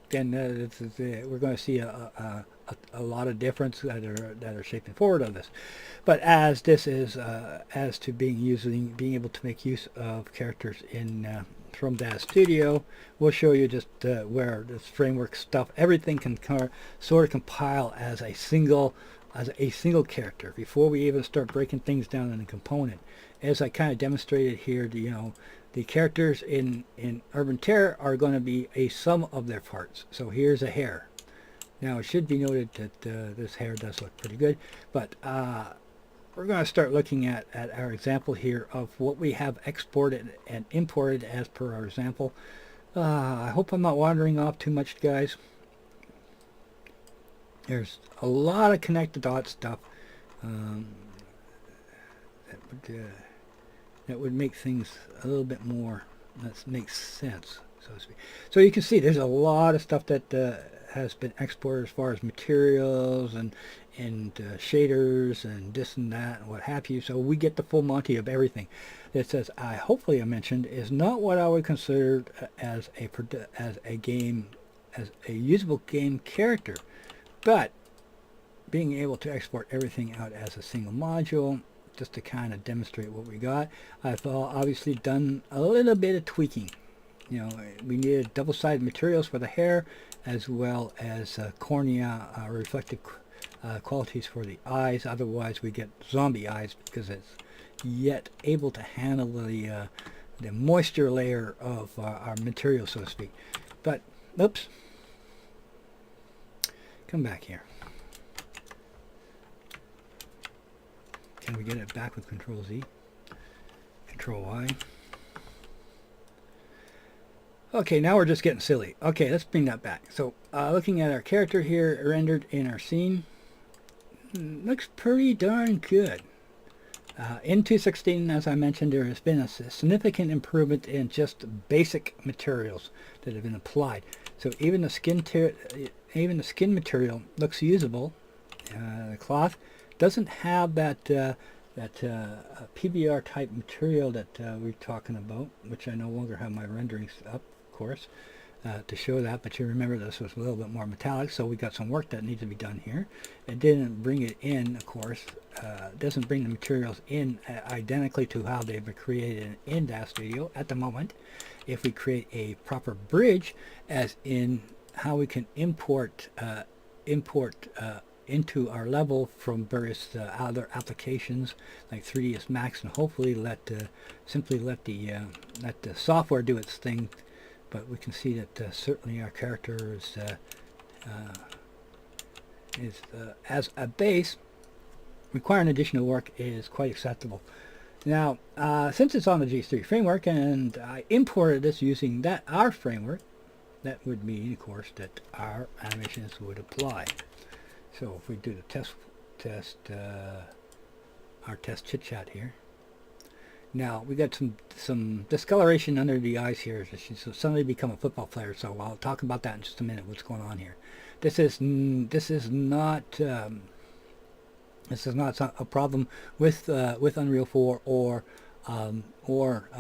then we're going to see a lot of difference that are shaping forward on this. But as this is as to being able to make use of characters in from Daz Studio, we'll show you just where this framework stuff, everything can sort of compile as a single character before we even start breaking things down in a component. As I kind of demonstrated here, the characters in Urban Terror are going to be a sum of their parts. So here's a hair. Now it should be noted that this hair does look pretty good, but we're going to start looking at our example here of what we have exported and imported as per our example. I hope I'm not wandering off too much, guys. There's a lot of connected dot stuff that would make things a little bit more, that makes sense, so to speak. So you can see there's a lot of stuff that has been exported as far as materials and shaders and this and that and what have you. So we get the full Monty of everything. It says, hopefully I mentioned, is not what I would consider as a usable game character, but being able to export everything out as a single module, just to kind of demonstrate what we got. I've obviously done a little bit of tweaking. You know, we needed double-sided materials for the hair, as well as cornea reflective qualities for the eyes. Otherwise, we get zombie eyes because it's yet able to handle the moisture layer of our material, so to speak. But, oops. Come back here. Can we get it back with Control Z? Control Y. Okay, now we're just getting silly. Okay, let's bring that back. So looking at our character here rendered in our scene, looks pretty darn good. In 2.16, as I mentioned, there has been a significant improvement in just basic materials that have been applied. So even the skin material looks usable. The cloth doesn't have that PBR type material that we're talking about, which I no longer have my renderings up, of course, to show that. But you remember this was a little bit more metallic, so we got some work that needs to be done here. It didn't bring it in, of course. Doesn't bring the materials in identically to how they've been created in Daz Studio at the moment. If we create a proper bridge, as in how we can import into our level from various other applications like 3ds Max, and hopefully simply let the software do its thing. But we can see that certainly our character is as a base, requiring additional work is quite acceptable. Now, since it's on the G3 framework and I imported this using our framework, that would mean, of course, that our animations would apply. So if we do the our test chit chat here. Now we got some discoloration under the eyes here. So suddenly become a football player. So I'll talk about that in just a minute. What's going on here? This is not a problem with Unreal 4 or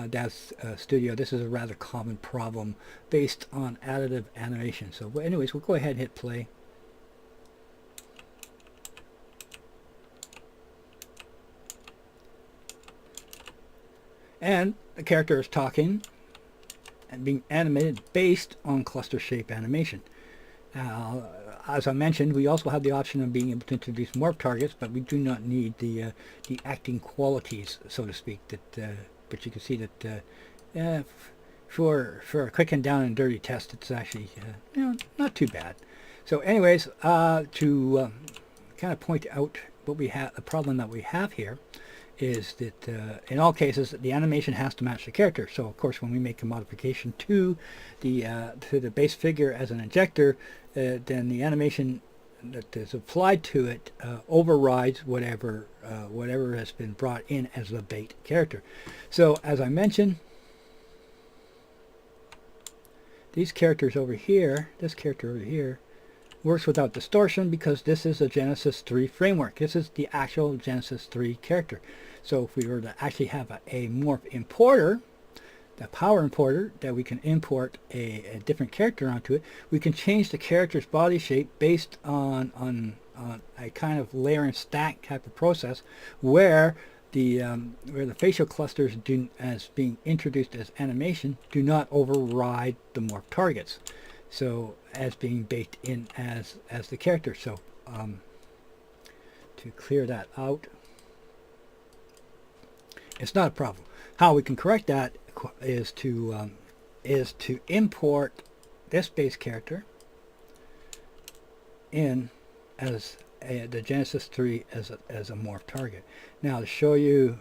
Daz Studio. This is a rather common problem based on additive animation. So anyways, we'll go ahead and hit play. And the character is talking and being animated based on cluster shape animation. As I mentioned, we also have the option of being able to introduce morph targets, but we do not need the acting qualities, so to speak. But you can see that for a quick and down and dirty test, it's actually not too bad. So, anyways, to kind of point out what we have, the problem that we have here, is that in all cases the animation has to match the character. So of course when we make a modification to the base figure as an injector, then the animation that is applied to it overrides whatever has been brought in as the bait character. So as I mentioned, these characters over here, this character over here, works without distortion because this is a Genesis 3 framework. This is the actual Genesis 3 character. So if we were to actually have a morph importer, the power importer, that we can import a different character onto it, we can change the character's body shape based on a kind of layer and stack type of process where the facial clusters as being introduced as animation do not override the morph targets. So as being baked in as the character. So to clear that out, it's not a problem. How we can correct that is to import this base character in as the Genesis 3 as a morph target. Now to show you,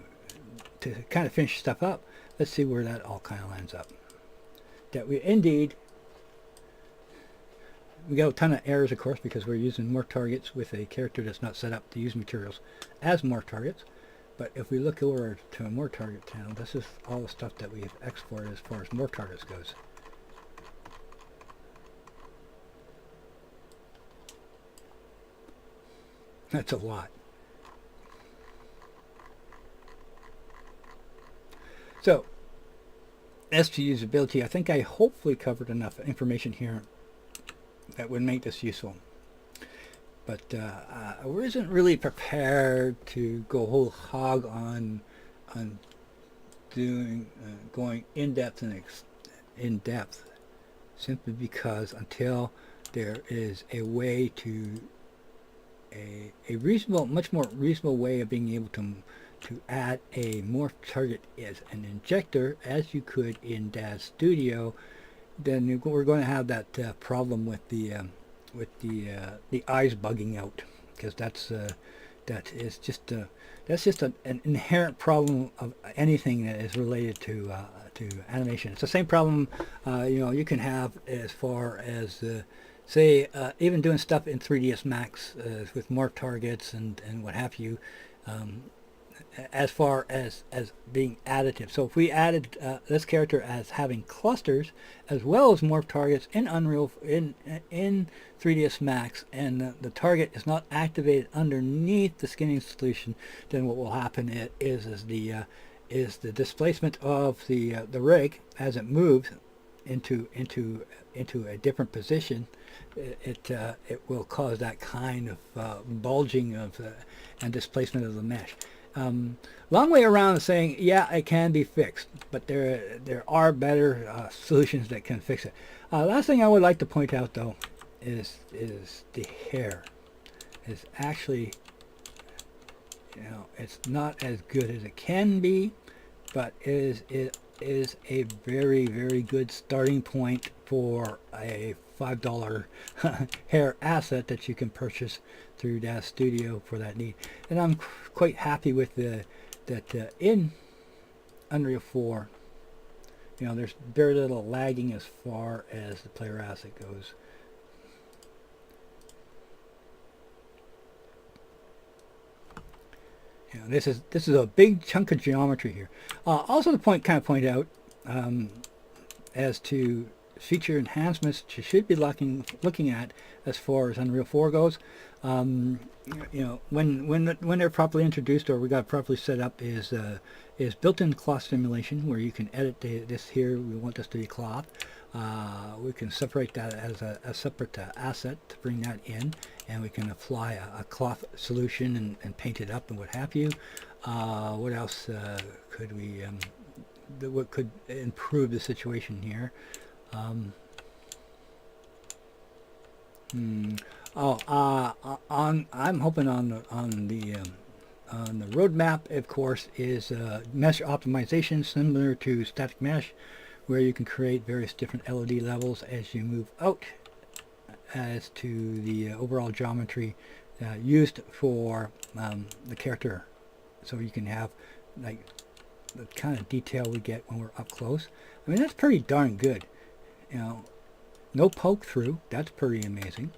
to kind of finish stuff up, let's see where that all kind of lands up. That we indeed, we got a ton of errors, of course, because we're using morph targets with a character that's not set up to use materials as morph targets. But if we look over to a morph target channel, this is all the stuff that we've exported as far as morph targets goes. That's a lot. So, as to usability, I think I hopefully covered enough information here that would make this useful. But I wasn't really prepared to go whole hog on going in depth and in depth, simply because until there is a way to a reasonable, much more reasonable way of being able to add a morph target as an injector, as you could in Daz Studio, then we're going to have that problem with the eyes bugging out, because that's just an inherent problem of anything that is related to to animation. It's the same problem you can have as far as say even doing stuff in 3ds Max with morph targets and what have you, as far as being additive. So if we added this character as having clusters as well as morph targets in Unreal in 3ds Max, and the target is not activated underneath the skinning solution, then what will happen is the displacement of the rig as it moves into a different position. It will cause that kind of bulging of and displacement of the mesh. Long way around saying, yeah, it can be fixed, but there are better solutions that can fix it. Last thing I would like to point out, though, is the hair. Is actually, it's not as good as it can be, but it is a very, very good starting point for a $5 hair asset that you can purchase through Daz Studio for that need. And I'm quite happy with that in Unreal 4, there's very little lagging as far as the player asset goes. This is a big chunk of geometry here. Also, to point out as to feature enhancements you should be looking at as far as Unreal 4 goes. When they're properly introduced, or we got properly set up, is built-in cloth simulation, where you can edit this here. We want this to be cloth. We can separate that as a separate asset to bring that in, and we can apply a cloth solution and paint it up and what have you. What else could we what could improve the situation here? I'm hoping on the roadmap, of course, is mesh optimization similar to static mesh, where you can create various different LED levels as you move out as to the overall geometry used for the character, so you can have like the kind of detail we get when we're up close. I mean, that's pretty darn good. No poke through. That's pretty amazing.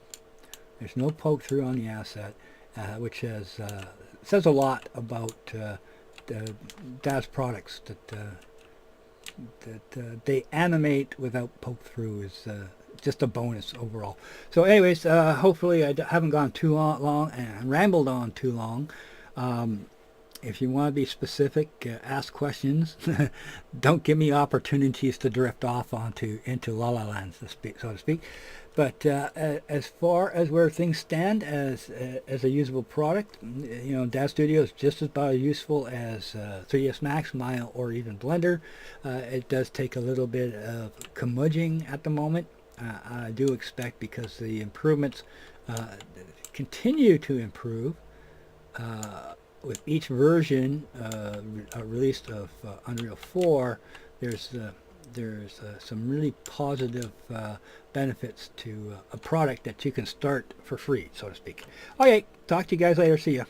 There's no poke through on the asset, which says a lot about the Daz products, that they animate without poke through is just a bonus overall. So anyways, hopefully I haven't gone too long and rambled on too long. If you want to be specific, ask questions. Don't give me opportunities to drift off into La La Land, so to speak. But as far as where things stand as a usable product, Daz Studio is just about as useful as 3ds Max, Maya, or even Blender. It does take a little bit of curmudgeing at the moment. I do expect, because the improvements continue to improve with each version released of Unreal 4. There's some really positive benefits to a product that you can start for free, so to speak. Okay, talk to you guys later. See ya.